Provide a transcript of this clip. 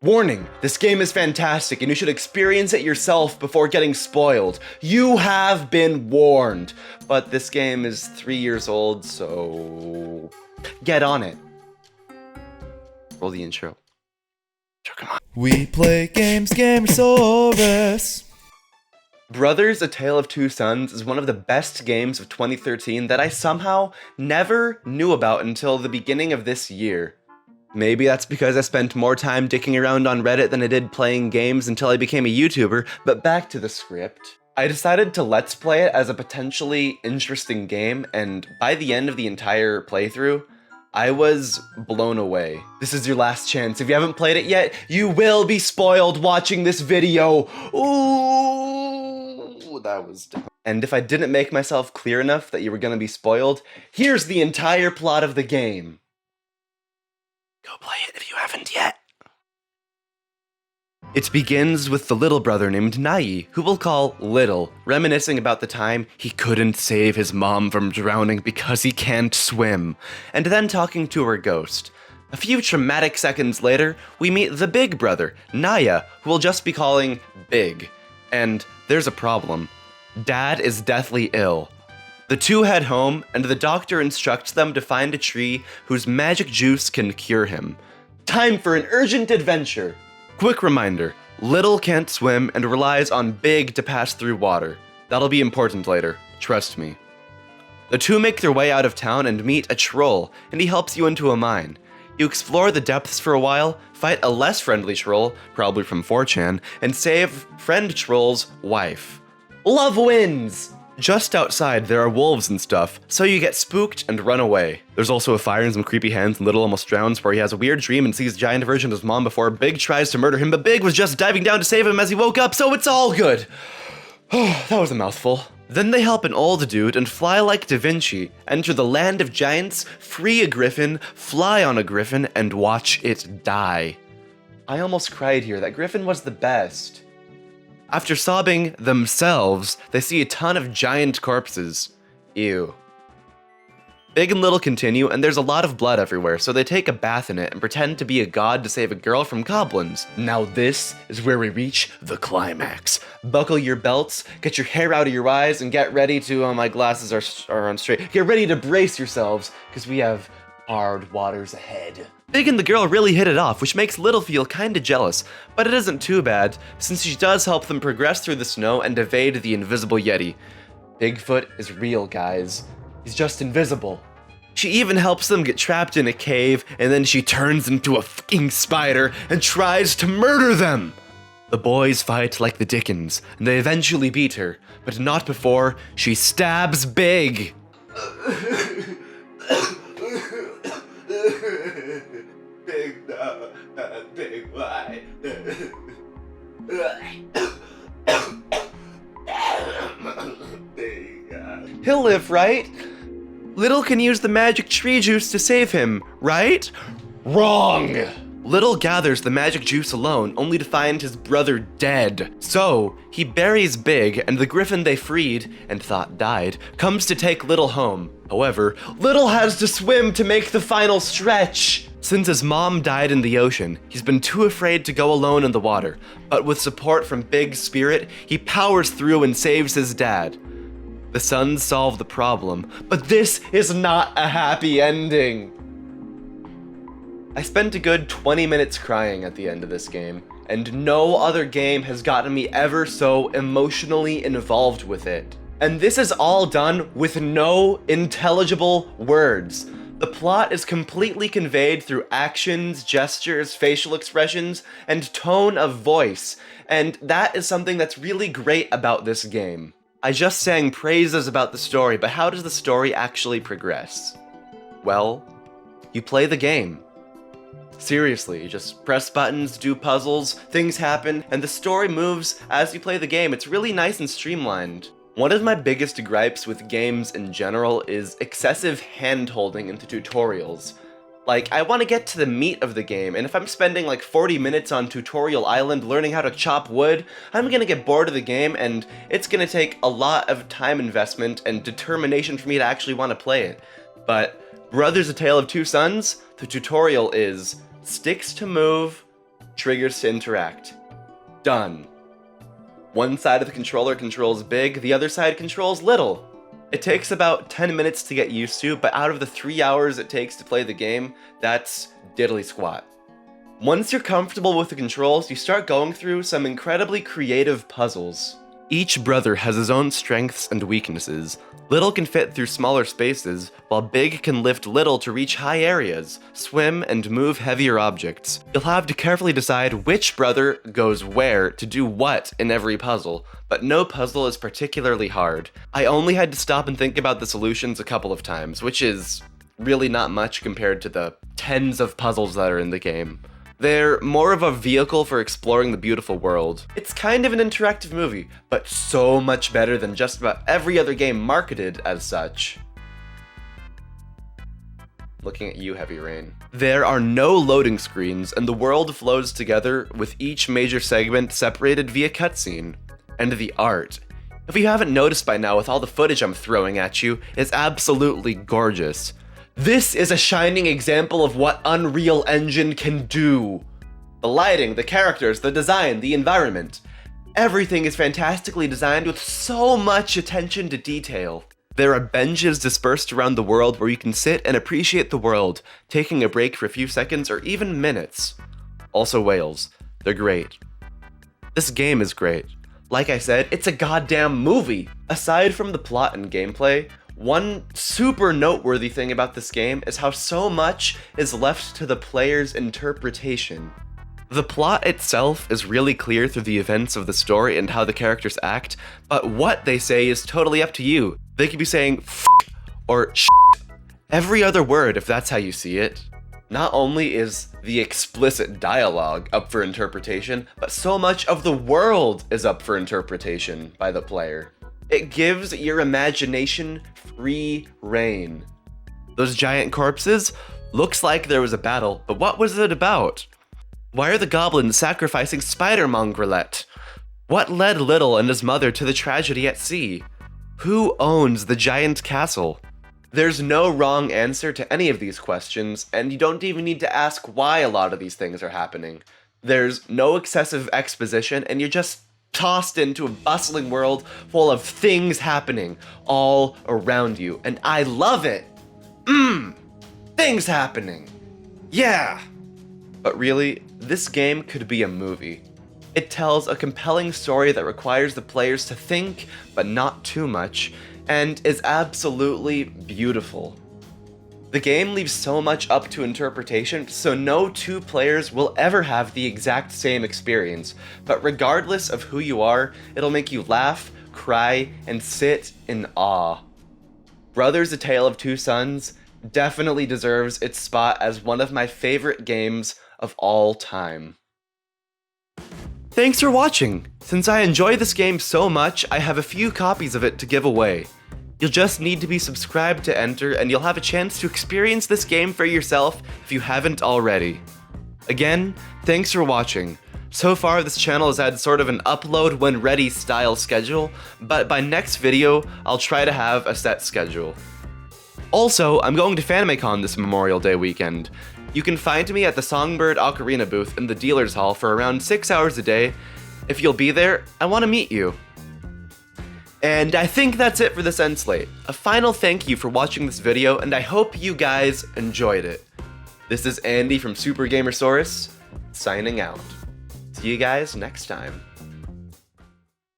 Warning, this game is fantastic and you should experience it yourself before getting spoiled. You have been warned. But this game is 3 years old, so get on it. Roll the intro. Sure, come on. We play games, Gamersaurus. Brothers: A Tale of Two Sons is one of the best games of 2013 that I somehow never knew about until the beginning of this year. Maybe that's because I spent more time dicking around on Reddit than I did playing games until I became a YouTuber, but back to the script. I decided to let's play it as a potentially interesting game, and by the end of the entire playthrough, I was blown away. This is your last chance. If you haven't played it yet, you will be spoiled watching this video. Ooh, that was dumb. And if I didn't make myself clear enough that you were gonna be spoiled, here's the entire plot of the game. Go play it if you haven't yet. It begins with the little brother named Nai, who we'll call Little, reminiscing about the time he couldn't save his mom from drowning because he can't swim, and then talking to her ghost. A few traumatic seconds later, we meet the big brother, Naya, who we'll just be calling Big. And there's a problem. Dad is deathly ill. The two head home, and the doctor instructs them to find a tree whose magic juice can cure him. Time for an urgent adventure! Quick reminder, Little can't swim and relies on Big to pass through water. That'll be important later, trust me. The two make their way out of town and meet a troll, and he helps you into a mine. You explore the depths for a while, fight a less friendly troll, probably from 4chan, and save friend troll's wife. Love wins! Just outside, there are wolves and stuff, so you get spooked and run away. There's also a fire and some creepy hands, and Little almost drowns where he has a weird dream and sees a giant version of his mom before Big tries to murder him, but Big was just diving down to save him as he woke up, so it's all good. That was a mouthful. Then they help an old dude and fly like Da Vinci, enter the land of giants, free a griffin, fly on a griffin, and watch it die. I almost cried here. That griffin was the best. After sobbing themselves, they see a ton of giant corpses. Ew. Big and Little continue, and there's a lot of blood everywhere, so they take a bath in it and pretend to be a god to save a girl from goblins. Now this is where we reach the climax. Buckle your belts, get your hair out of your eyes, and get ready to, my glasses are on straight. Get ready to brace yourselves, because we have hard waters ahead. Big and the girl really hit it off, which makes Little feel kinda jealous, but it isn't too bad, since she does help them progress through the snow and evade the invisible Yeti. Bigfoot is real, guys. He's just invisible. She even helps them get trapped in a cave, and then she turns into a fucking spider and tries to murder them! The boys fight like the Dickens, and they eventually beat her, but not before she stabs Big! Big no, big why? He'll live, right? Little can use the magic tree juice to save him, right? Wrong! Little gathers the magic juice alone, only to find his brother dead. So, he buries Big, and the griffin they freed, and thought died, comes to take Little home. However, Little has to swim to make the final stretch. Since his mom died in the ocean, he's been too afraid to go alone in the water, but with support from Big's spirit, he powers through and saves his dad. The sons solve the problem, but this is not a happy ending. I spent a good 20 minutes crying at the end of this game, and no other game has gotten me ever so emotionally involved with it. And this is all done with no intelligible words. The plot is completely conveyed through actions, gestures, facial expressions, and tone of voice, and that is something that's really great about this game. I just sang praises about the story, but how does the story actually progress? Well, you play the game. Seriously, you just press buttons, do puzzles, things happen, and the story moves as you play the game. It's really nice and streamlined. One of my biggest gripes with games in general is excessive hand-holding into tutorials. Like, I want to get to the meat of the game, and if I'm spending like 40 minutes on Tutorial Island learning how to chop wood, I'm gonna get bored of the game, and it's gonna take a lot of time investment and determination for me to actually want to play it. But Brothers: A Tale of Two Sons, the tutorial is sticks to move, triggers to interact. Done. One side of the controller controls big, the other side controls little. It takes about 10 minutes to get used to, but out of the 3 hours it takes to play the game, that's diddly squat. Once you're comfortable with the controls, you start going through some incredibly creative puzzles. Each brother has his own strengths and weaknesses. Little can fit through smaller spaces, while Big can lift Little to reach high areas, swim, and move heavier objects. You'll have to carefully decide which brother goes where to do what in every puzzle, but no puzzle is particularly hard. I only had to stop and think about the solutions a couple of times, which is really not much compared to the tens of puzzles that are in the game. They're more of a vehicle for exploring the beautiful world. It's kind of an interactive movie, but so much better than just about every other game marketed as such. Looking at you, Heavy Rain. There are no loading screens, and the world flows together with each major segment separated via cutscene. And the art. If you haven't noticed by now with all the footage I'm throwing at you, it's absolutely gorgeous. This is a shining example of what Unreal Engine can do. The lighting, the characters, the design, the environment. Everything is fantastically designed with so much attention to detail. There are benches dispersed around the world where you can sit and appreciate the world, taking a break for a few seconds or even minutes. Also whales. They're great. This game is great. Like I said, it's a goddamn movie. Aside from the plot and gameplay, one super noteworthy thing about this game is how so much is left to the player's interpretation. The plot itself is really clear through the events of the story and how the characters act, but what they say is totally up to you. They could be saying f or sh every other word if that's how you see it. Not only is the explicit dialogue up for interpretation, but so much of the world is up for interpretation by the player. It gives your imagination free reign. Those giant corpses? Looks like there was a battle, but what was it about? Why are the goblins sacrificing Spider-Mongrelette? What led Little and his mother to the tragedy at sea? Who owns the giant castle? There's no wrong answer to any of these questions, and you don't even need to ask why a lot of these things are happening. There's no excessive exposition, and you're just tossed into a bustling world full of things happening all around you, and I love it! Things happening! Yeah! But really, this game could be a movie. It tells a compelling story that requires the players to think, but not too much, and is absolutely beautiful. The game leaves so much up to interpretation, so no two players will ever have the exact same experience, but regardless of who you are, it'll make you laugh, cry, and sit in awe. Brothers: A Tale of Two Sons definitely deserves its spot as one of my favorite games of all time. Thanks for watching! Since I enjoy this game so much, I have a few copies of it to give away. You'll just need to be subscribed to enter, and you'll have a chance to experience this game for yourself if you haven't already. Again, thanks for watching. So far, this channel has had sort of an upload when ready style schedule, but by next video, I'll try to have a set schedule. Also, I'm going to FanimeCon this Memorial Day weekend. You can find me at the Songbird Ocarina booth in the dealer's hall for around 6 hours a day. If you'll be there, I want to meet you. And I think that's it for this end slate. A final thank you for watching this video, and I hope you guys enjoyed it. This is Andy from Super Gamersaurus, signing out. See you guys next time.